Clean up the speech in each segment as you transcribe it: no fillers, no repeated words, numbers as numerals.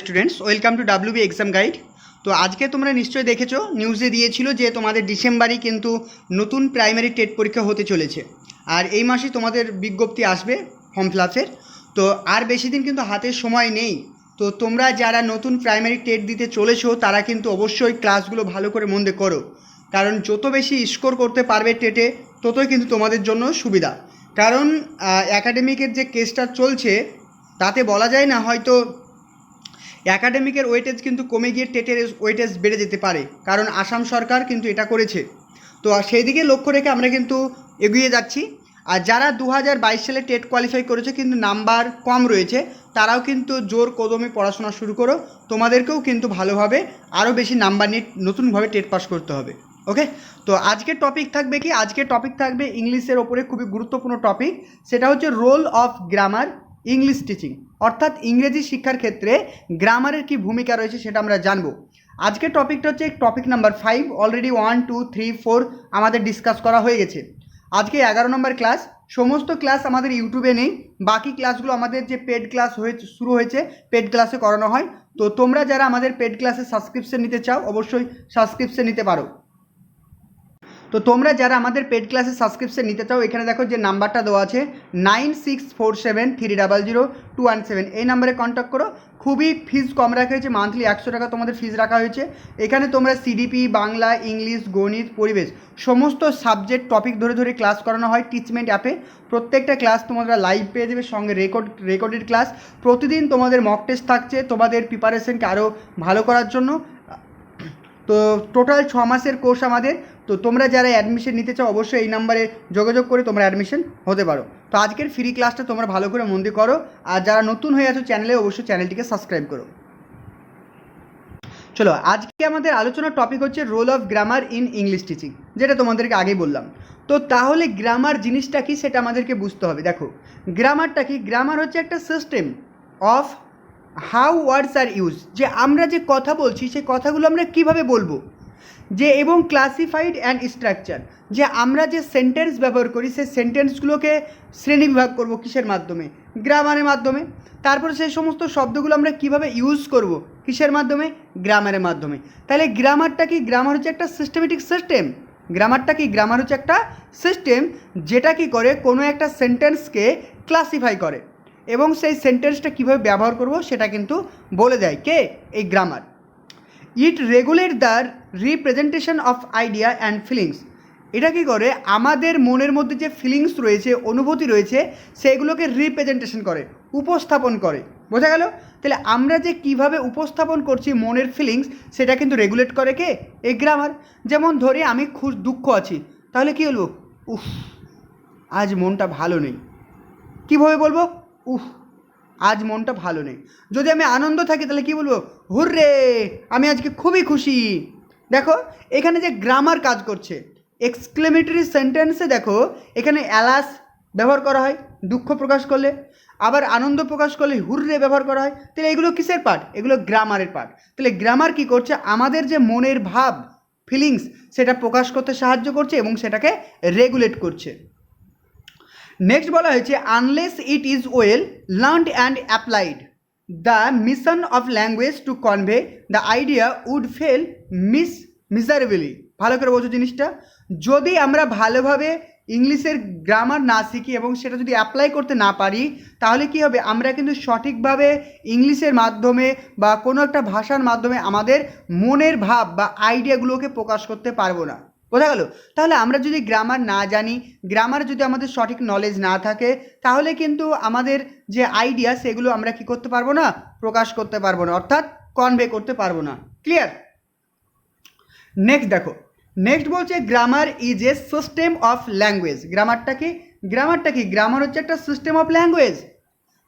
Students welcome to WB exam guide. তো আজকে তোমরা নিশ্চয়ই দেখেছো, নিউজে দিয়েছিল যে তোমাদের ডিসেম্বরই কিন্তু নতুন প্রাইমারি টেট পরীক্ষা হতে চলেছে। আর এই মাসে তোমাদের বিজ্ঞপ্তি আসবে ফর্ম ফিলাপের। তো আর বেশি দিন কিন্তু হাতের সময় নেই। তো তোমরা যারা নতুন প্রাইমারি টেট দিতে চলেছো তারা কিন্তু অবশ্যই ক্লাসগুলো ভালো করে মন দিয়ে করো, কারণ যত বেশি স্কোর করতে পারবে টেটে ততই কিন্তু তোমাদের জন্য সুবিধা। কারণ অ্যাকাডেমিকের যে কেসটা চলছে তাতে বলা যায় না, হয়তো অ্যাকাডেমিকের ওয়েটেজ কিন্তু কমে গিয়ে টেটের ওয়েটেজ বেড়ে যেতে পারে, কারণ আসাম সরকার কিন্তু এটা করেছে। তো সেই দিকে লক্ষ্য রেখে আমরা কিন্তু এগিয়ে যাচ্ছি। আর যারা 2022 সালে টেট কোয়ালিফাই করেছে কিন্তু নাম্বার কম রয়েছে, তারাও কিন্তু জোর কদমে পড়াশোনা শুরু করো। তোমাদেরকেও কিন্তু ভালোভাবে আরও বেশি নাম্বার নিয়ে নতুনভাবে টেট পাস করতে হবে। ওকে, তো আজকের টপিক থাকবে কি? আজকের টপিক থাকবে ইংলিশের ওপরে খুবই গুরুত্বপূর্ণ টপিক, সেটা হচ্ছে role of grammar English teaching, অর্থাৎ ইংরেজি শিক্ষার ক্ষেত্রে গ্রামারের কি ভূমিকা রয়েছে সেটা আমরা জানবো। আজকের টপিকটা হচ্ছে টপিক নাম্বার 5। অলরেডি 1, 2, 3, 4 আমাদের ডিসকাস করা হয়ে গেছে। আজকে 11 নম্বর ক্লাস। সমস্ত ক্লাস আমাদের ইউটিউবে নেই, বাকি ক্লাসগুলো আমাদের যে পেড ক্লাস শুরু হয়েছে পেড ক্লাসে করানো হয়। তো তোমরা যারা আমাদের পেড ক্লাসে সাবস্ক্রিপশন নিতে চাও অবশ্যই সাবস্ক্রিপশন নিতে পারো। তো তোমরা যারা আমাদের পেড ক্লাসে সাবস্ক্রিপশন নিতে চাও, এখানে দেখো যে নাম্বারটা দেওয়া আছে 9647300217, এই নাম্বারে কন্ট্যাক্ট করো। খুবই ফিজ কম রাখা হয়েছে, মান্থলি 100 টাকা তোমাদের ফিজ রাখা হয়েছে। এখানে তোমরা সিডিপি, বাংলা, ইংলিশ, গণিত, পরিবেশ সমস্ত সাবজেক্ট টপিক ধরে ধরে ক্লাস করানো হয় টিচমেন্ট অ্যাপে। প্রত্যেকটা ক্লাস তোমরা লাইভ পেয়ে দেবে, সঙ্গে রেকর্ডেড ক্লাস। প্রতিদিন তোমাদের মক টেস্ট থাকছে তোমাদের প্রিপারেশনকে আরও ভালো করার জন্য। তো টোটাল 6 মাসের কোর্স আমাদের। তো তোমরা যারা অ্যাডমিশন নিতে চাও অবশ্যই এই নাম্বারে যোগাযোগ করে তোমরা অ্যাডমিশন হতে পারো। তো আজকের ফ্রি ক্লাসটা তোমরা ভালো করে মন দিয়ে করো, আর যারা নতুন হয়ে আছো চ্যানেলে অবশ্যই চ্যানেলটিকে সাবস্ক্রাইব করো। চলো, আজকে আমাদের আলোচনার টপিক হচ্ছে role of grammar in English teaching, যেটা তোমাদেরকে আগেই বললাম। তো তাহলে গ্রামার জিনিসটা কি সেটা আমাদেরকে বুঝতে হবে। দেখো, গ্রামারটা কি? গ্রামার হচ্ছে একটা system of how words are use, যে আমরা যে কথা বলছি সেই কথাগুলো আমরা কিভাবে বলবো, যে এবং ক্লাসিফাইড অ্যান্ড স্ট্রাকচার, যে আমরা যে সেন্টেন্স ব্যবহার করি সেই সেন্টেন্সগুলোকে শ্রেণীবিভাগ করব কিসের মাধ্যমে? গ্রামারের মাধ্যমে। তারপরে সেই সমস্ত শব্দগুলো আমরা কিভাবে ইউজ করব কিসের মাধ্যমে? গ্রামারের মাধ্যমে। তাহলে গ্রামারটা কি? গ্রামার হচ্ছে একটা সিস্টেমেটিক সিস্টেম। গ্রামারটা কি? গ্রামার হচ্ছে একটা সিস্টেম যেটা কি করে কোনো একটা সেন্টেন্সকে ক্লাসিফাই করে এবং সেই সেন্টেন্সটা কীভাবে ব্যবহার করব সেটা কিন্তু বলে দেয় কে? এই grammar. It regulate the representation of idea and feelings. এটা কী করে? আমাদের মনের মধ্যে যে ফিলিংস রয়েছে, অনুভূতি রয়েছে, সেগুলোকে রিপ্রেজেন্টেশন করে, উপস্থাপন করে। বোঝা গেল? তাহলে আমরা যে কিভাবে উপস্থাপন করছি মনের ফিলিংস, সেটা কিন্তু রেগুলেট করে কে? এই গ্রামার। যেমন ধরি আমি দুঃখ আছি, তাহলে কী বলবো? উফ, আজ মনটা ভালো নেই। কীভাবে বলবো? উফ, আজ মনটা ভালো নেই। যদি আমি আনন্দ থাকি তাহলে কী বলবো? হুররে, আমি আজকে খুবই খুশি। দেখো এখানে যে গ্রামার কাজ করছে। এক্সক্লেমেটরি সেন্টেন্সে দেখো এখানে অ্যালাস ব্যবহার করা হয় দুঃখ প্রকাশ করলে, আবার আনন্দ প্রকাশ করলে হুররে ব্যবহার করা হয়। তাহলে এগুলো কিসের পার্ট? এগুলো গ্রামারের পার্ট। তাহলে গ্রামার কী করছে? আমাদের যে মনের ভাব, ফিলিংস, সেটা প্রকাশ করতে সাহায্য করছে এবং সেটাকে রেগুলেট করছে। নেক্সট বলা হয়েছে unless it is well learned and applied the mission of language to convey the idea would fail miserably. ভালো করে বোঝো জিনিসটা। যদি আমরা ভালোভাবে ইংলিশের গ্রামার না শিখি এবং সেটা যদি অ্যাপ্লাই করতে না পারি, তাহলে কি হবে? আমরা কিন্তু সঠিকভাবে ইংলিশের মাধ্যমে বা কোনো একটা ভাষার মাধ্যমে আমাদের মনের ভাব বা আইডিয়াগুলোকে প্রকাশ করতে পারবো না। বোঝা গেল? তাহলে আমরা যদি গ্রামার না জানি, গ্রামার যদি আমাদের সঠিক নলেজ না থাকে, তাহলে কিন্তু আমাদের যে আইডিয়া সেগুলো আমরা কি করতে পারবো না? প্রকাশ করতে পারবো না, অর্থাৎ কনভে করতে পারবো না। ক্লিয়ার? নেক্সট দেখো, নেক্সট বলছে grammar is a system of language. গ্রামারটা কি? গ্রামারটা কি? গ্রামার হচ্ছে একটা সিস্টেম অফ ল্যাঙ্গুয়েজ।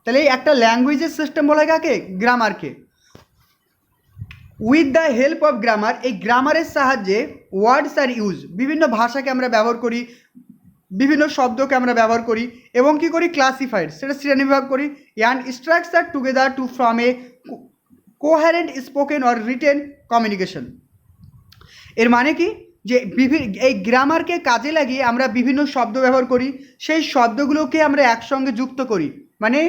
তাহলে একটা ল্যাঙ্গুয়েজের সিস্টেম বলা হয় কাকে? গ্রামারকে। With the help of grammar, এই গ্রামারের সাহায্যে ওয়ার্ডস আর ইউজ, বিভিন্ন ভাষাকে আমরা ব্যবহার করি, বিভিন্ন শব্দকে আমরা ব্যবহার করি এবং কি করি? ক্লাসিফাইড, সেটা শ্রেণীবিভাগ করি। And structure together two from a কোহারেন্ট spoken or written communication. এর মানে কি? যে এই গ্রামারকে কাজে লাগিয়ে আমরা বিভিন্ন শব্দ ব্যবহার করি, সেই শব্দগুলোকে আমরা একসঙ্গে যুক্ত করি, মানে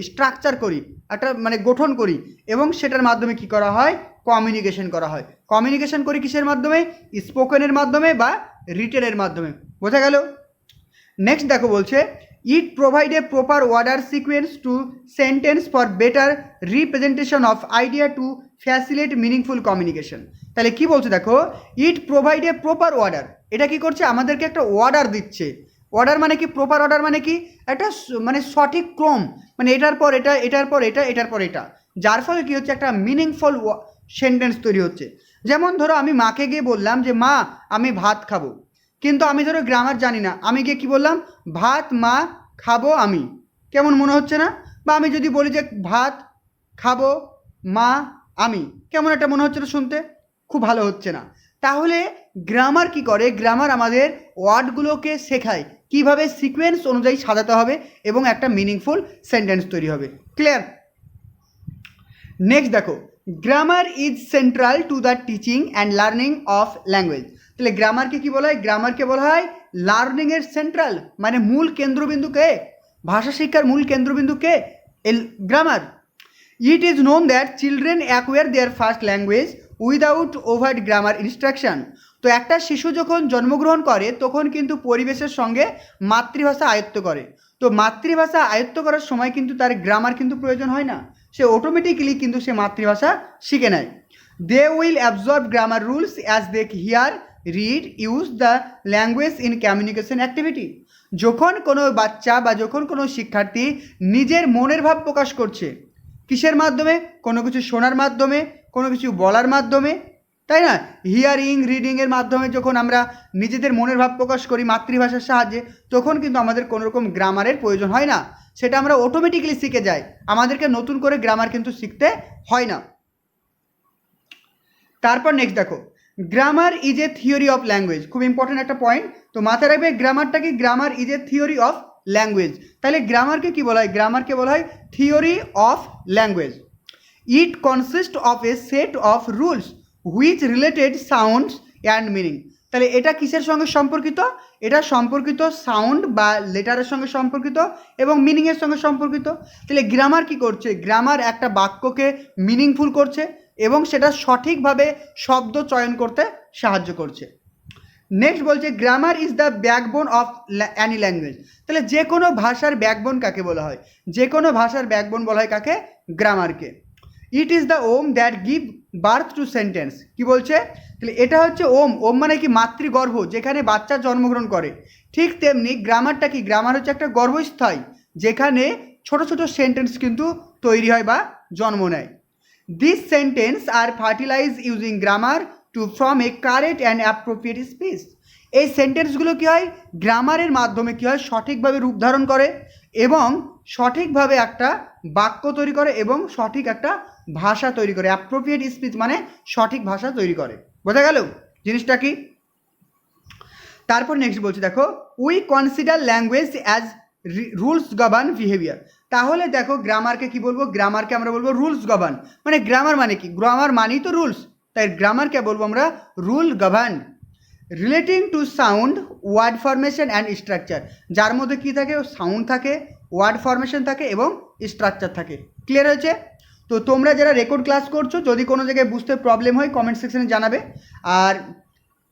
স্ট্রাকচার করি। একটা মানে গঠন করি, এবং সেটার মাধ্যমে কি করা হয়, কমিউনিকেশন করা হয়। কমিউনিকেশন করি কিসের মাধ্যমে, স্পোকেনের মাধ্যমে বা রিটেনের মাধ্যমে। বোঝা গেল? নেক্সট দেখো বলছে it provide a proper order sequence to sentence for better representation of idea to facilitate meaningful communication. তাহলে কি বলছে দেখো, it provide a proper order, এটা কি করছে, আমাদেরকে একটা অর্ডার দিচ্ছে। অর্ডার মানে কি, প্রপার অর্ডার মানে কি, একটা মানে সঠিক ক্রম, মানে এটার পর এটা, এটার পর এটা, এটার পর এটা, যার ফলে কি হচ্ছে, একটা মিনিংফুল সেন্টেন্স তৈরি হচ্ছে। যেমন ধরো আমি মাকে গিয়ে বললাম যে মা আমি ভাত খাবো, কিন্তু আমি ধরো গ্রামার জানি না, আমি গিয়ে কী বললাম, ভাত মা খাবো আমি, কেমন মনে হচ্ছে না? বা আমি যদি বলি যে ভাত খাবো মা আমি, কেমন একটা মনে হচ্ছে না শুনতে, খুব ভালো হচ্ছে না। তাহলে গ্রামার কি করে, গ্রামার আমাদের ওয়ার্ডগুলোকে শেখায় কিভাবে সিকোয়েন্স অনুযায়ী সাজাতে হবে এবং একটা মিনিংফুল সেন্টেন্স তৈরি হবে। ক্লিয়ার? নেক্সট দেখো, grammar is central to the teaching and learning of language. তাহলে গ্রামারকে কি বলা হয়, গ্রামারকে বলা হয় লার্নিংয়ের সেন্ট্রাল, মানে মূল কেন্দ্রবিন্দু কে, ভাষা শিক্ষার মূল কেন্দ্রবিন্দু কে, grammar. It is known that children acquire their first language without overt grammar instruction. তো একটা শিশু যখন জন্মগ্রহণ করে তখন কিন্তু পরিবেশের সঙ্গে মাতৃভাষা আয়ত্ত করে। তো মাতৃভাষা আয়ত্ত করার সময় কিন্তু তার গ্রামার কিন্তু প্রয়োজন হয় না, সে অটোমেটিক্যালি কিন্তু সে মাতৃভাষা শিখে নেয়। They will absorb grammar rules as they hear read use the language in communication activity. যখন কোনো বাচ্চা বা যখন কোনো শিক্ষার্থী নিজের মনের ভাব প্রকাশ করছে, কিসের মাধ্যমে, কোনো কিছু শোনার মাধ্যমে, কোনো কিছু বলার মাধ্যমে, তাই না, হিয়ারিং রিডিংয়ের মাধ্যমে যখন আমরা নিজেদের মনের ভাব প্রকাশ করি মাতৃভাষার সাহায্যে, তখন কিন্তু আমাদের কোনো রকম গ্রামারের প্রয়োজন হয় না, সেটা আমরা অটোমেটিক্যালি শিখে যাই, আমাদেরকে নতুন করে গ্রামার কিন্তু শিখতে হয় না। তারপর নেক্সট দেখো, grammar is A theory of language, খুব ইম্পর্টেন্ট একটা পয়েন্ট, তো মাথায় রাখবে গ্রামারটা কি, grammar is A theory of language. তাহলে গ্রামারকে কি বলা হয়, গ্রামারকে বলা হয় theory of language. It consist of A set of rules which related sounds and meaning. তাহলে এটা কিসের সঙ্গে সম্পর্কিত, এটা সম্পর্কিত সাউন্ড বা লেটারের সঙ্গে সম্পর্কিত এবং মিনিংয়ের সঙ্গে সম্পর্কিত। তাহলে গ্রামার কি করছে, গ্রামার একটা বাক্যকে মিনিংফুল করছে এবং সেটা সঠিকভাবে শব্দ চয়ন করতে সাহায্য করছে। নেক্সট বলছে grammar is the backbone of Annie language. তাহলে যে কোনো ভাষার ব্যাকবোন কাকে বলা হয়, যে কোনো ভাষার ব্যাকবোন বলা হয় কাকে, গ্রামারকে। It is the womb that give birth to sentence. কি বলছে, তাহলে এটা হচ্ছে ওম, ওম মানে কি মাতৃগর্ভ, যেখানে বাচ্চা জন্মগ্রহণ করে। ঠিক তেমনি গ্রামারটা কি, গ্রামার হচ্ছে একটা গর্ভস্থায়ী, যেখানে ছোট ছোট সেন্টেন্স কিন্তু তৈরি হয় বা জন্ম নেয়। This sentence are fertilise using grammar to form a correct and appropriate speech. এই সেন্টেন্সগুলো কী হয়, গ্রামারের মাধ্যমে কী হয়, সঠিকভাবে রূপ ধারণ করে এবং সঠিকভাবে একটা বাক্য তৈরি করে এবং সঠিক একটা ভাষা তৈরি করে। অ্যাপ্রোপ্রিয়েট স্পিচ মানে সঠিক ভাষা তৈরি করে। বোঝা গেল জিনিসটা কি? তারপর নেক্সট বলছি দেখো, we consider language as rules govern behaviour. তাহলে দেখো গ্রামারকে কি বলবো, গ্রামারকে আমরা বলবো রুলস গভর্ন। মানে গ্রামার মানে কি, গ্রামার মানেই তো রুলস, তাই গ্রামারকে বলবো আমরা rule govern. Relating to sound, word formation and structure, যার মধ্যে কী থাকে, সাউন্ড থাকে, ওয়ার্ড ফরমেশন থাকে এবং স্ট্রাকচার থাকে। ক্লিয়ার হয়েছে? তো তোমরা যারা রেকর্ড ক্লাস করছো, যদি কোনো জায়গায় বুঝতে প্রবলেম হয় কমেন্ট সেকশনে জানাবে, আর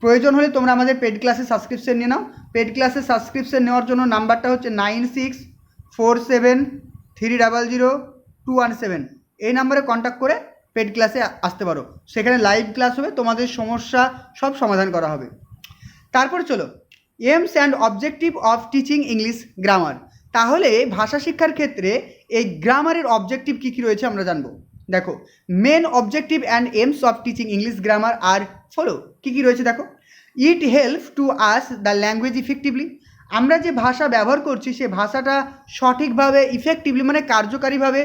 প্রয়োজন হলে তোমরা আমাদের পেড ক্লাসে সাবস্ক্রিপশন নিয়ে নাও। পেড ক্লাসে সাবস্ক্রিপশন নেওয়ার জন্য নাম্বারটা হচ্ছে 9647300217। এই নাম্বারে কন্ট্যাক্ট করে পেড ক্লাসে আসতে পারো, সেখানে লাইভ ক্লাস হবে, তোমাদের সমস্যা সব সমাধান করা হবে। তারপর চলো, AIIMS and objective of teaching English grammar. তাহলে ভাষা শিক্ষার ক্ষেত্রে এই গ্রামারের অবজেক্টিভ কী কী রয়েছে আমরা জানবো। দেখো, main objective and aims of teaching English grammar are follow. কী কী রয়েছে দেখো, it help to us the language effectively. আমরা যে ভাষা ব্যবহার করছি সে ভাষাটা সঠিকভাবে ইফেক্টিভলি মানে কার্যকারীভাবে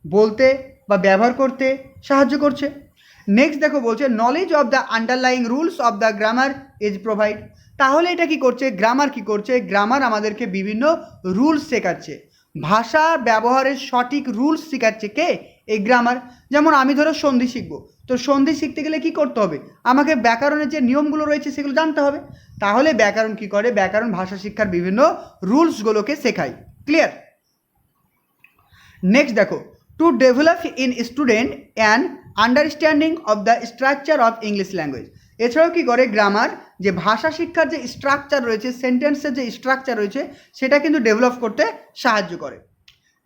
বলতে বা ব্যবহার করতে সাহায্য করছে। নেক্সট দেখো বলছে knowledge of the underlying rules of the grammar is provide. তাহলে এটা কি করছে, গ্রামার কি করছে, গ্রামার আমাদেরকে বিভিন্ন রুলস শেখাচ্ছে, ভাষা ব্যবহারের সঠিক রুলস শেখাচ্ছে কে, এই গ্রামার। যেমন আমি ধরো সন্ধি শিখবো, তো সন্ধি শিখতে গেলে কি করতে হবে, আমাকে ব্যাকরণের যে নিয়মগুলো রয়েছে সেগুলো জানতে হবে। তাহলে ব্যাকরণ কি করে, ব্যাকরণ ভাষা শিক্ষার বিভিন্ন রুলসগুলোকে শেখায়। ক্লিয়ার? নেক্সট দেখো, to develop in student an understanding of the structure of English language. এছাড়াও কী করে গ্রামার যে ভাষা শিক্ষার যে স্ট্রাকচার রয়েছে, সেন্টেন্সের যে স্ট্রাকচার রয়েছে সেটা কিন্তু ডেভেলপ করতে সাহায্য করে।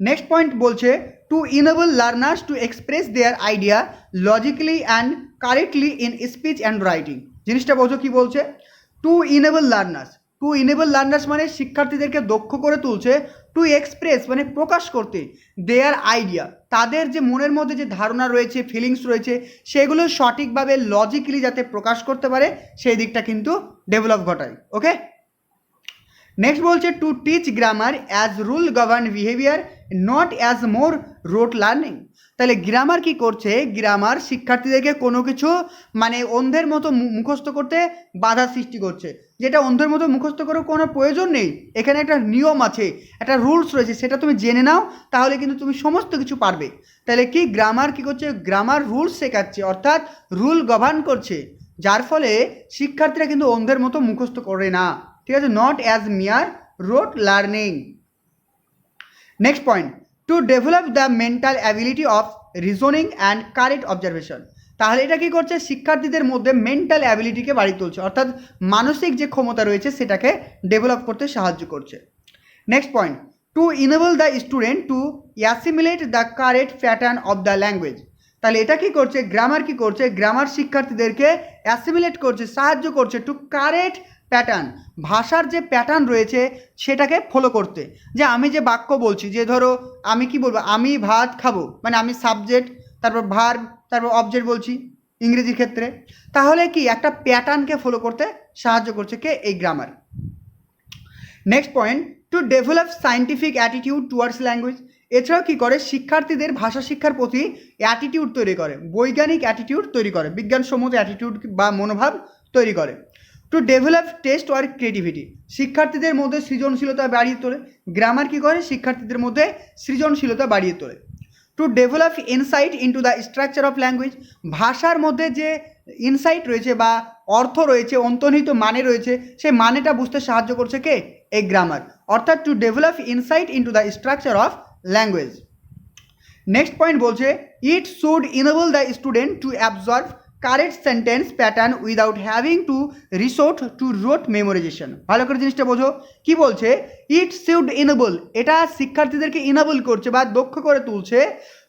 নেক্সট পয়েন্ট বলছে to enable learners to express their idea logically and correctly in speech and writing. জিনিসটা বোঝো কী বলছে? টু ইনেবল লার্নার্স মানে শিক্ষার্থীদেরকে দক্ষ করে তুলছে, টু এক্সপ্রেস মানে প্রকাশ করতে, দেয়ার আইডিয়া তাদের যে মনের মধ্যে যে ধারণা রয়েছে, ফিলিংস রয়েছে, সেগুলো সঠিকভাবে লজিক্যালি যাতে প্রকাশ করতে পারে সেই দিকটা কিন্তু ডেভেলপ ঘটায়। ওকে, নেক্সট বলছে to teach grammar as rule govern behaviour not as more rote learning. তাহলে গ্রামার কি করছে? গ্রামার শিক্ষার্থীদেরকে কোনো কিছু মানে অন্ধের মতো মুখস্থ করতে বাধা সৃষ্টি করছে, যেটা অন্ধের মতো মুখস্থ করার কোনো প্রয়োজন নেই। এখানে একটা নিয়ম আছে, একটা রুলস রয়েছে, সেটা তুমি জেনে নাও, তাহলে কিন্তু তুমি সমস্ত কিছু পারবে। তাহলে কি গ্রামার কি করছে? গ্রামার রুলস শেখাচ্ছে, অর্থাৎ রুল গভর্ন করছে, যার ফলে শিক্ষার্থীরা কিন্তু অন্ধের মতো মুখস্থ করে না। ঠিক আছে, not as mere rote learning. Next point to develop the mental ability of reasoning and correct observation. তাহলে এটা কী করছে? শিক্ষার্থীদের মধ্যে মেন্টাল অ্যাবিলিটিকে বাড়িয়ে তুলছে, অর্থাৎ মানসিক যে ক্ষমতা রয়েছে সেটাকে ডেভেলপ করতে সাহায্য করছে। Next point to enable the student to assimilate the correct pattern of the language. তাহলে এটা কি করছে? গ্রামার কি করছে? গ্রামার শিক্ষার্থীদেরকে অ্যাসিমিলেট করছে, সাহায্য করছে টু কারেক্ট প্যাটার্ন, ভাষার যে প্যাটার্ন রয়েছে সেটাকে ফলো করতে। যে আমি যে বাক্য বলছি, যে ধরো আমি কি বলবো, আমি ভাত খাবো, মানে আমি সাবজেক্ট, তারপর ভার্ব, তারপর অবজেক্ট বলছি ইংরেজির ক্ষেত্রে, তাহলে কি একটা প্যাটার্নকে ফলো করতে সাহায্য করছে কে? এই grammar. Next point to develop scientific attitude towards language. এছাড়াও কী করে? শিক্ষার্থীদের ভাষা শিক্ষার প্রতি অ্যাটিটিউড তৈরি করে, বৈজ্ঞানিক অ্যাটিটিউড তৈরি করে, বিজ্ঞানসম্মত অ্যাটিটিউড বা মনোভাব তৈরি করে। To develop taste for creativity, শিক্ষার্থীদের মধ্যে সৃজনশীলতা বাড়িয়ে তোলে। গ্রামার কী করে? শিক্ষার্থীদের মধ্যে সৃজনশীলতা বাড়িয়ে তোলে। Two develop insight into the structure of language, ভাষার মধ্যে যে ইনসাইট রয়েছে বা অর্থ রয়েছে, অন্তর্নিহিত মানে রয়েছে, সেই মানেটা বুঝতে সাহায্য করছে কে? এই গ্রামার। অর্থাৎ to develop insight into the structure of language. Next point বলছে it should enable the student to absorb correct sentence pattern without having to resort to rote memorisation. ভালো করে জিনিসটা বোঝো, কি বলছে? ইট শুড ইনেবল, এটা শিক্ষার্থীদেরকে ইনেবল করছে বা দক্ষ করে তুলছে,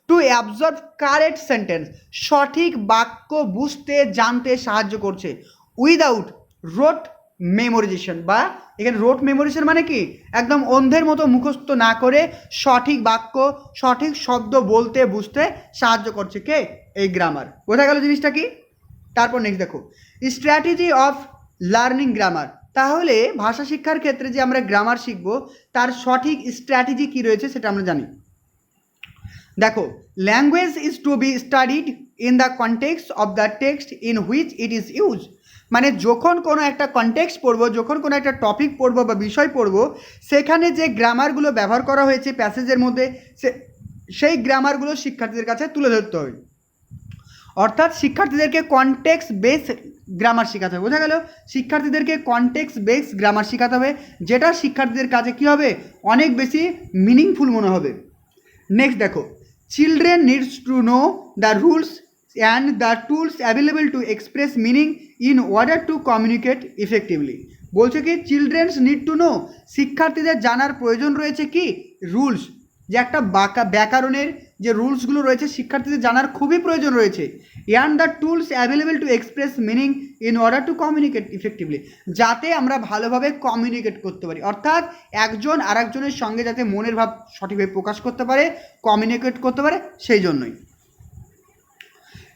টু অ্যাবজর্ভ কারেক্ট সেন্টেন্স, সঠিক বাক্য বুঝতে জানতে সাহায্য করছে, উইদাউট রোট মেমোরাইজেশন, বা এখানে রোট মেমোরাইজেশন মানে কি? একদম অন্ধের মতো মুখস্থ না করে সঠিক বাক্য, সঠিক শব্দ বলতে বুঝতে সাহায্য করছে কে? এই গ্রামার। বোঝা গেল জিনিসটা কি? তারপর নেক্সট দেখো স্ট্র্যাটেজি অফ লার্নিং গ্রামার। তাহলে ভাষা শিক্ষার ক্ষেত্রে যে আমরা গ্রামার শিখব তার সঠিক স্ট্র্যাটেজি কী রয়েছে সেটা আমরা জানি। দেখো, language is to be studied in the context of the text in which it is use. মানে যখন কোনো একটা কনটেক্সট পড়বো, যখন কোনো একটা টপিক পড়বো বা বিষয় পড়বো, সেখানে যে গ্রামারগুলো ব্যবহার করা হয়েছে প্যাসেজের মধ্যে, সেই গ্রামারগুলো শিক্ষার্থীদের কাছে তুলে ধরতে হবে। অর্থাৎ শিক্ষার্থীদেরকে কনটেক্সট বেস গ্রামার শেখাতে হবে। বোঝা গেল? শিক্ষার্থীদেরকে কনটেক্সট বেস গ্রামার শেখাতে হবে, যেটা শিক্ষার্থীদের কাছে কী হবে? অনেক বেশি মিনিংফুল মনে হবে। নেক্সট দেখো, children needs to know the rules and the tools available to express meaning in order to communicate effectively. বলছে কি? চিলড্রেন্স নিড টু নো, শিক্ষার্থীদের জানার প্রয়োজন রয়েছে কি? রুলস, যে একটা ব্যাকরণের যে রুলসগুলো রয়েছে শিক্ষার্থীদের জানার খুবই প্রয়োজন রয়েছে। And the tools available to express meaning in order to communicate effectively, যাতে আমরা ভালোভাবে কমিউনিকেট করতে পারি, অর্থাৎ একজন আরেকজনের সঙ্গে যাতে মনের ভাব সঠিকভাবে প্রকাশ করতে পারে, কমিউনিকেট করতে পারে, সেই জন্যই।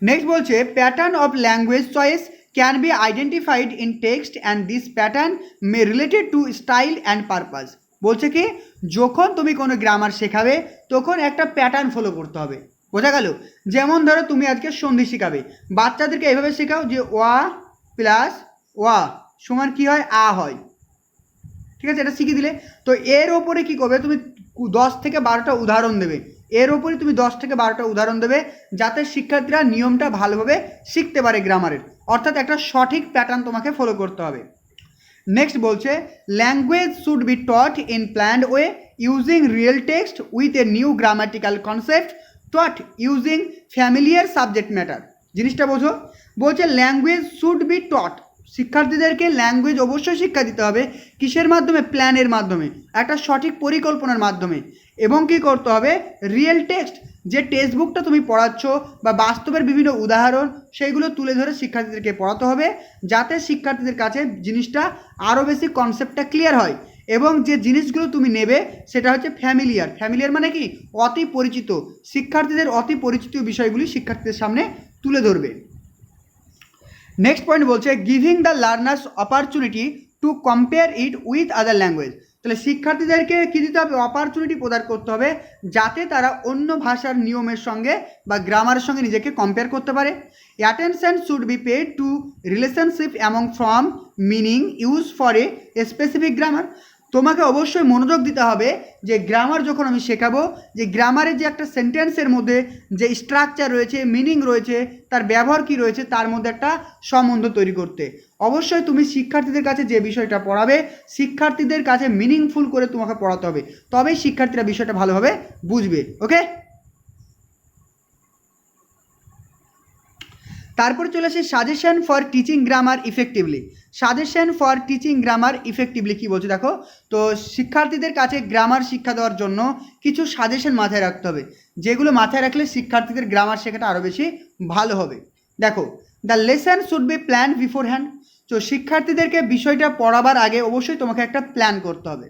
নেক্সট বলছে pattern of language choice can be identified in text and this pattern May related to style and purpose. বলছে কি? যখন তুমি কোনো গ্রামার শেখাবে তখন একটা প্যাটার্ন ফলো করতে হবে। বোঝা গেল? যেমন ধরো তুমি আজকে সন্ধি শেখাবে, বাচ্চাদেরকে এভাবে শেখাও যে ওয়া প্লাস ওয়া সমান কী হয়? আ হয়। ঠিক আছে, এটা শিখিয়ে দিলে। তো এর ওপরে কী করবে? তুমি 10 থেকে 12টা উদাহরণ দেবে, এর ওপরে তুমি 10 থেকে 12টা উদাহরণ দেবে, যাতে শিক্ষার্থীরা নিয়মটা ভালোভাবে শিখতে পারে গ্রামারের। অর্থাৎ একটা সঠিক প্যাটার্ন তোমাকে ফলো করতে হবে। নেক্সট বলছে language should be taught in planned way using real text with a new grammatical concept taught using familiar subject matter. জিনিসটা বোঝো, বলছে ল্যাঙ্গুয়েজ শুড বি টট, শিক্ষার্থীদেরকে ল্যাঙ্গুয়েজ অবশ্যই শিক্ষা দিতে হবে। কিসের মাধ্যমে? প্ল্যানের মাধ্যমে, একটা সঠিক পরিকল্পনার মাধ্যমে। এবং কি করতে হবে? রিয়েল টেক্সট, যে টেক্সট বুকটা তুমি পড়াচ্ছ বা বাস্তবের বিভিন্ন উদাহরণ সেইগুলো তুলে ধরে শিক্ষার্থীদেরকে পড়াতে হবে, যাতে শিক্ষার্থীদের কাছে জিনিসটা আরও বেশি কনসেপ্টটা ক্লিয়ার হয়। এবং যে জিনিসগুলো তুমি নেবে সেটা হচ্ছে ফ্যামিলিয়ার। ফ্যামিলিয়ার মানে কি? অতি পরিচিত। শিক্ষার্থীদের অতি পরিচিত বিষয়গুলি শিক্ষার্থীদের সামনে তুলে ধরবে। নেক্সট পয়েন্ট বলছে giving the learners opportunity to compare it with other language. তাহলে শিক্ষার্থীদেরকে কী দিতে হবে? অপরচুনিটি প্রদান করতে হবে, যাতে তারা অন্য ভাষার নিয়মের সঙ্গে বা গ্রামারের সঙ্গে নিজেকে কম্পেয়ার করতে পারে। Attention should be paid to relationship among from meaning use for a specific grammar. তোমাকে অবশ্যই মনোযোগ দিতে হবে যে গ্রামার যখন আমি শেখাবো, যে গ্রামারের যে একটা সেন্টেন্সের মধ্যে যে স্ট্রাকচার রয়েছে, মিনিং রয়েছে, তার ব্যবহার কী রয়েছে, তার মধ্যে একটা সম্বন্ধ তৈরি করতে। অবশ্যই তুমি শিক্ষার্থীদের কাছে যে বিষয়টা পড়াবে, শিক্ষার্থীদের কাছে মিনিংফুল করে তোমাকে পড়াতে হবে, তবেই শিক্ষার্থীরা বিষয়টা ভালোভাবে বুঝবে। ওকে, তারপর চলে আসে suggestion for teaching grammar effectively. Suggestion for teaching grammar effectively কী বলছে দেখো। তো শিক্ষার্থীদের কাছে গ্রামার শিক্ষা দেওয়ার জন্য কিছু সাজেশন মাথায় রাখতে হবে, যেগুলো মাথায় রাখলে শিক্ষার্থীদের গ্রামার শেখাটা আরও বেশি ভালো হবে। দেখো, the lesson should be plan before hand. তো শিক্ষার্থীদেরকে বিষয়টা পড়াবার আগে অবশ্যই তোমাকে একটা প্ল্যান করতে হবে।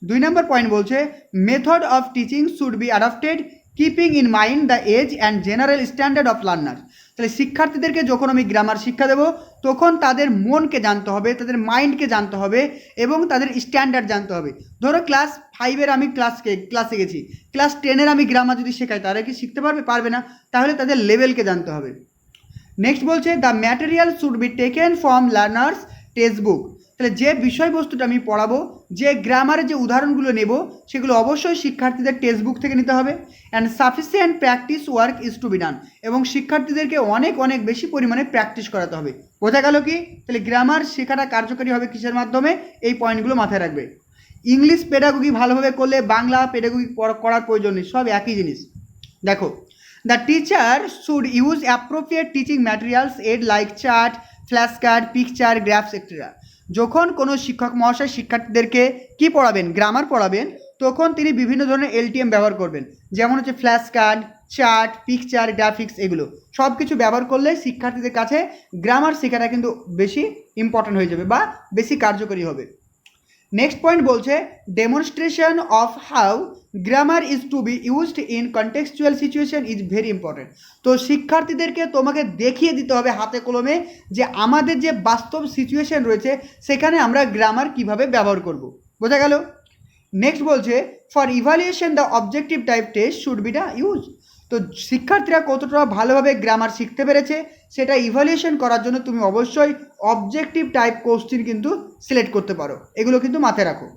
2 নম্বর পয়েন্ট বলছে method of teaching should be adapted keeping in mind the age and general standard of learner. তাহলে শিক্ষার্থীদেরকে যখন আমি গ্রামার শিক্ষা দেবো, তখন তাদের মনকে জানতে হবে, তাদের মাইন্ডকে জানতে হবে এবং তাদের স্ট্যান্ডার্ড জানতে হবে। ধরো ক্লাস 5-এর আমি ক্লাসে গেছি, ক্লাস 10-এর আমি গ্রামার যদি শেখাই, তারা কি শিখতে পারবে? পারবে না। তাহলে তাদের লেভেলকে জানতে হবে। নেক্সট বলছে the material should be taken from learners text book. তাহলে যে বিষয়বস্তুটা আমি পড়াবো, যে গ্রামারের যে উদাহরণগুলো নেব, সেগুলো অবশ্যই শিক্ষার্থীদের টেক্সট বুক থেকে নিতে হবে। And sufficient practice work is to be done. এবং শিক্ষার্থীদেরকে অনেক অনেক বেশি পরিমাণে প্র্যাকটিস করাতে হবে। বোঝা গেল কি? তাহলে গ্রামার শেখাটা কার্যকরী হবে কিসের মাধ্যমে? এই পয়েন্টগুলো মাথায় রাখবে। ইংলিশ পেডাগোগি ভালোভাবে করলে বাংলা পেডাগোগি করার প্রয়োজন নেই, সব একই জিনিস। দেখো, the teacher should use appropriate teaching materials aid like chart, flash card, picture, graphs etcetera. যখন কোনো শিক্ষক মহাশয় শিক্ষার্থীদেরকে কি পড়াবেন? গ্রামার পড়াবেন, তখন তিনি বিভিন্ন ধরনের এলটিএম ব্যবহার করবেন, যেমন হচ্ছে flash card, chart, picture, graphics, এগুলো সব কিছু ব্যবহার করলে শিক্ষার্থীদের কাছে গ্রামার শেখাটা কিন্তু বেশি ইম্পর্ট্যান্ট হয়ে যাবে বা বেশি কার্যকরী হবে। নেক্সট পয়েন্ট বলছে demonstration of how grammar is to be used in contextual situation is very important. তো শিক্ষার্থীদেরকে তোমাকে দেখিয়ে দিতে হবে হাতে কলমে যে আমাদের যে বাস্তব সিচুয়েশন রয়েছে সেখানে আমরা গ্রামার কিভাবে ব্যবহার করব। বোঝা গেল? নেক্সট বলছে for evaluation the objective type test should be the use. তো শিক্ষার্থীরা কতটা ভালোভাবে গ্রামার শিখতে পেরেছে সেটা ইভালুয়েশন করার জন্য তুমি অবশ্যই অবজেক্টিভ টাইপ কোশ্চেন কিন্তু সিলেক্ট করতে পারো। এগুলো কিন্তু মাথায় রাখো।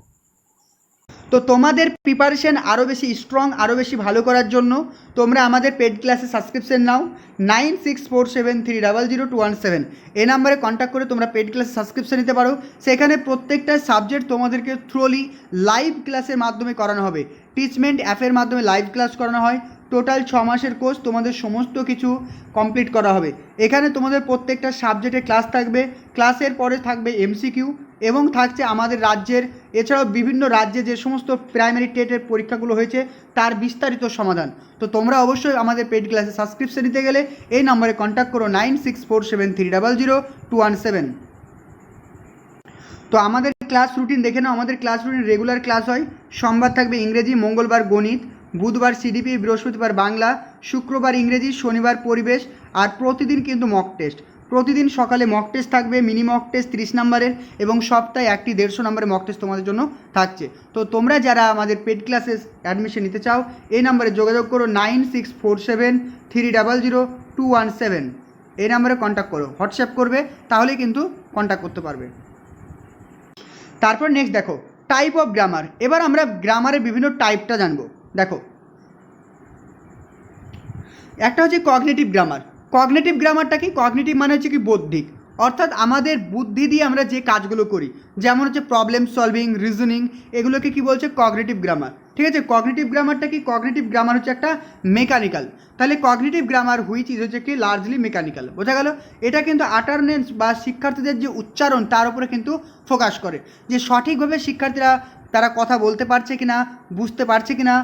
তো তোমাদের প্রিপারেশন আরও বেশি স্ট্রং, আরও বেশি ভালো করার জন্য তোমরা আমাদের পেড ক্লাসে সাবস্ক্রিপশন নাও। 9647300217 এই নাম্বারে কন্ট্যাক্ট করে তোমরা পেড ক্লাসে সাবস্ক্রিপশন নিতে পারো। সেখানে প্রত্যেকটা সাবজেক্ট তোমাদেরকে থ্রুলি লাইভ ক্লাসের মাধ্যমে করানো হবে। টিচমেন্ট অ্যাপের মাধ্যমে লাইভ ক্লাস করানো হয়। টোটাল 6 মাসের কোর্স, তোমাদের সমস্ত কিছু কমপ্লিট করা হবে। এখানে তোমাদের প্রত্যেকটা সাবজেক্টে ক্লাস থাকবে, ক্লাসের পরে থাকবে এমসিকিউ এবং থাকছে আমাদের রাজ্যের এছাড়াও বিভিন্ন রাজ্যে যে সমস্ত প্রাইমারি টেটের পরীক্ষাগুলো হয়েছে তার বিস্তারিত সমাধান। তো তোমরা অবশ্যই আমাদের পেড ক্লাসে সাবস্ক্রিপশন নিতে গেলে এই নম্বরে কন্ট্যাক্ট করো 9647300217। তো আমাদের ক্লাস রুটিন দেখে নাও। আমাদের ক্লাস রুটিন রেগুলার ক্লাস হয়। সোমবার থাকবে ইংরেজি, মঙ্গলবার গণিত, বুধবার সিডিপি, বৃহস্পতিবার বাংলা, শুক্রবার ইংরেজি, শনিবার পরিবেশ, আর প্রতিদিন কিন্তু মক টেস্ট। প্রতিদিন সকালে মক টেস্ট থাকবে, মিনি মক টেস্ট 30 নম্বরের, এবং সপ্তাহে একটি 150 নম্বরের মক টেস্ট তোমাদের জন্য থাকছে। তো তোমরা যারা আমাদের পেড ক্লাসে অ্যাডমিশন নিতে চাও এই নাম্বারে যোগাযোগ করো 9647300217 এই নাম্বারে কন্ট্যাক্ট করো, হোয়াটসঅ্যাপ করবে, তাহলে কিন্তু কন্ট্যাক্ট করতে পারবে। তারপর নেক্সট দেখো টাইপ অফ গ্রামার। এবার আমরা গ্রামারের বিভিন্ন টাইপটা জানবো। দেখো, একটা হচ্ছে কগনিটিভ গ্রামার। কগনিটিভ গ্রামারটা কি? কগনিটিভ মানে হচ্ছে কি বৌদ্ধিক, অর্থাৎ আমাদের বুদ্ধি দিয়ে আমরা যে কাজগুলো করি, যেমন হচ্ছে প্রবলেম সলভিং, রিজনিং, এগুলোকে কি বলছে? Cognitive grammar. ঠিক আছে। কগনিটিভ গ্রামারটা কি? কগনিটিভ গ্রামার হচ্ছে একটা মেকানিক্যাল। তাহলে কগনিটিভ গ্রামার হুইচ ইজ হচ্ছে কি লার্জলি মেকানিক্যাল। বোঝা গেল? এটা কিন্তু আটারনেন্স বা শিক্ষার্থীদের যে উচ্চারণ তার উপরে কিন্তু ফোকাস করে, যে সঠিকভাবে শিক্ষার্থীরা তারা কথা বলতে পারছে কিনা, বুঝতে পারছে কিনা,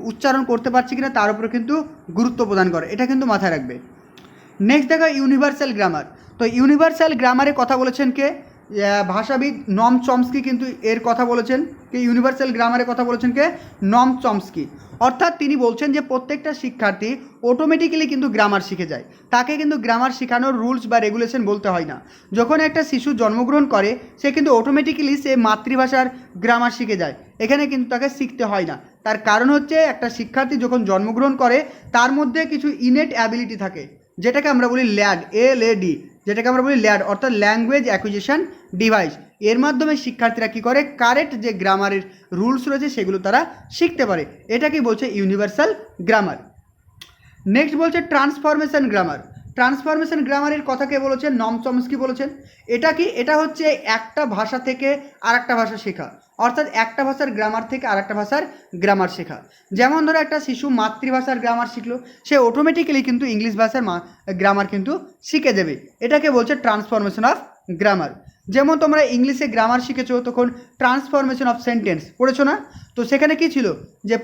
উচ্চারণ করতে পারছে কিনা তার উপরে কিন্তু গুরুত্ব প্রদান করে। এটা কিন্তু মাথায় রাখবে। নেক্সট দেখো ইউনিভার্সাল গ্রামার। তো ইউনিভার্সাল গ্রামারের কথা বলেছেন কে? ভাষাবিদ নম চমস্কি কিন্তু এর কথা বলেছেন। কে ইউনিভার্সাল গ্রামারের কথা বলেছেন? কে? নম চমস্কি। অর্থাৎ তিনি বলছেন যে প্রত্যেকটা শিক্ষার্থী অটোমেটিক্যালি কিন্তু গ্রামার শিখে যায়, তাকে কিন্তু গ্রামার শেখানোর রুলস বা রেগুলেশন বলতে হয় না। যখন একটা শিশু জন্মগ্রহণ করে সে কিন্তু অটোমেটিক্যালি সে মাতৃভাষার গ্রামার শিখে যায়, এখানে কিন্তু তাকে শিখতে হয় না। তার কারণ হচ্ছে একটা শিক্ষার্থী যখন জন্মগ্রহণ করে তার মধ্যে কিছু ইনেট অ্যাবিলিটি থাকে, যেটাকে আমরা বলি ল্যাড, LAD, যেটাকে আমরা বলি ল্যাড অর্থাৎ ল্যাঙ্গুয়েজ অ্যাকুইজিশন ডিভাইস। এর মাধ্যমে শিক্ষার্থীরা কী করে? কারেক্ট যে গ্রামারের রুলস রয়েছে সেগুলো তারা শিখতে পারে। এটাকেই বলছে ইউনিভার্সাল গ্রামার। নেক্সট বলছে ট্রান্সফরমেশন গ্রামার। ট্রান্সফরমেশন গ্রামারের কথা কে বলেছেন? নম চমস্কি বলেছেন। এটা কি? এটা হচ্ছে একটা ভাষা থেকে আরেকটা ভাষা শেখা, অর্থাৎ একটা ভাষার গ্রামার থেকে আরেকটা ভাষার গ্রামার শেখা। যেমন ধরো একটা শিশু মাতৃভাষার গ্রামার শিখলো, সে অটোমেটিক্যালি কিন্তু ইংলিশ ভাষার গ্রামার কিন্তু শিখে দেবে। এটাকে বলছে ট্রান্সফরমেশন অফ গ্রামার। যেমন তোমরা ইংলিশে গ্রামার শিখেছো, তখন ট্রান্সফরমেশন অফ সেন্টেন্স পড়েছো না? তো সেখানে কি ছিল? যে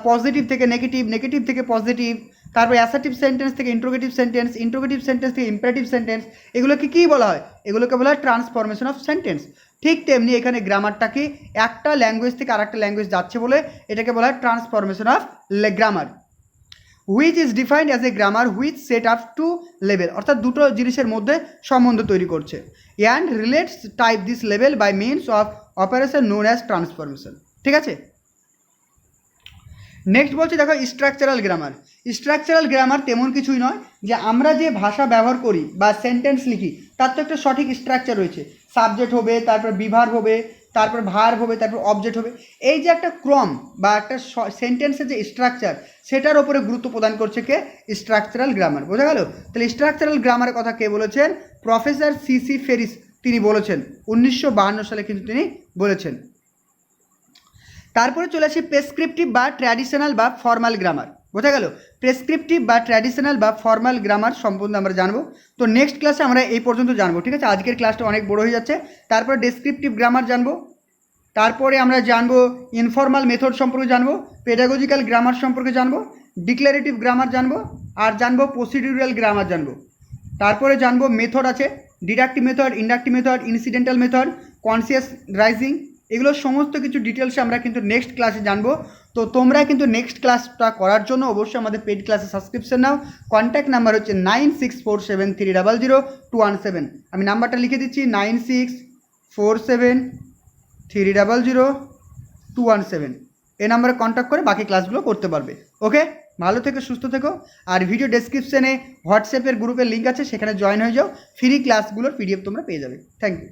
পজিটিভ থেকে নেগেটিভ, নেগেটিভ থেকে পজিটিভ, তারপর অ্যাসার্টিভ সেন্টেন্স থেকে ইন্ট্রোগেটিভ সেন্টেন্স, ইন্ট্রোগেটিভ সেন্টেন্স থেকে ইম্পারেটিভ সেন্টেন্স। এগুলোকে কী বলা হয়? এগুলোকে বলা হয় ট্রান্সফরমেশন অফ সেন্টেন্স। ঠিক তেমনি এখানে গ্রামারটাকে একটা ল্যাঙ্গুয়েজ থেকে আরেকটা ল্যাঙ্গুয়েজ যাচ্ছে বলে এটাকে বলা হয় transformation of grammar. Which is defined as a grammar which set up two level, অর্থাৎ দুটো জিনিসের মধ্যে সম্বন্ধ তৈরি করছে। And relates type this level by means of operation known as transformation. ঠিক আছে। নেক্সট বলছি দেখো স্ট্রাকচারাল গ্রামার। স্ট্রাকচারাল গ্রামার তেমন কিছুই নয়, যে আমরা যে ভাষা ব্যবহার করি বা সেন্টেন্স লিখি তার তো একটা সঠিক স্ট্রাকচার রয়েছে। সাবজেক্ট হবে, তারপর বিভার হবে, তারপর ভার্ব হবে, তারপর অবজেক্ট হবে। এই যে একটা ক্রম বা একটা সেন্টেন্সের যে স্ট্রাকচার সেটার ওপরে গুরুত্ব প্রদান করছে কে? Structural grammar. বোঝা গেল? তাহলে স্ট্রাকচারাল গ্রামারের কথা কে বলেছেন? প্রফেসর CC ফেরিস তিনি বলেছেন। 1952 সালে কিন্তু তিনি বলেছেন। তারপরে চলে আসি প্রেসক্রিপটিভ বা ট্র্যাডিশনাল বা ফর্মাল গ্রামার। বোঝা গেল? প্রেসক্রিপটিভ বা ট্র্যাডিশনাল বা ফর্মাল গ্রামার সম্বন্ধে আমরা জানবো। তো নেক্সট ক্লাসে আমরা এই পর্যন্ত জানবো। ঠিক আছে, আজকের ক্লাসটা অনেক বড় হয়ে যাচ্ছে। তারপরে ডেসক্রিপটিভ গ্রামার জানবো, তারপরে আমরা জানবো ইনফর্মাল মেথড সম্পর্কে জানবো, পেডাগজিক্যাল গ্রামার সম্পর্কে জানবো, ডিক্লারেটিভ গ্রামার জানবো, আর জানবো প্রসিডিউরাল গ্রামার জানবো। তারপরে জানবো মেথড আছে, deductive method, inductive method, incidental method, conscious rising. এগুলো সমস্ত কিছু ডিটেলসে আমরা কিন্তু নেক্সট ক্লাসে জানবো। তো তোমরা কিন্তু নেক্সট ক্লাসটা করার জন্য অবশ্যই আমাদের পেড ক্লাসে সাবস্ক্রিপশন নাও। কন্ট্যাক্ট নাম্বার হচ্ছে 9647300217। আমি নাম্বারটা লিখে দিচ্ছি 9647300217। এই নাম্বারে কন্ট্যাক্ট করে বাকি ক্লাসগুলো করতে পারবে। ওকে, ভালো থেকো, সুস্থ থেকো। আর ভিডিও ডেসক্রিপশনে হোয়াটসঅ্যাপের গ্রুপের লিঙ্ক আছে, সেখানে জয়েন হয়ে যাও। ফ্রি ক্লাসগুলোর PDF তোমরা পেয়ে যাবে। Thank you.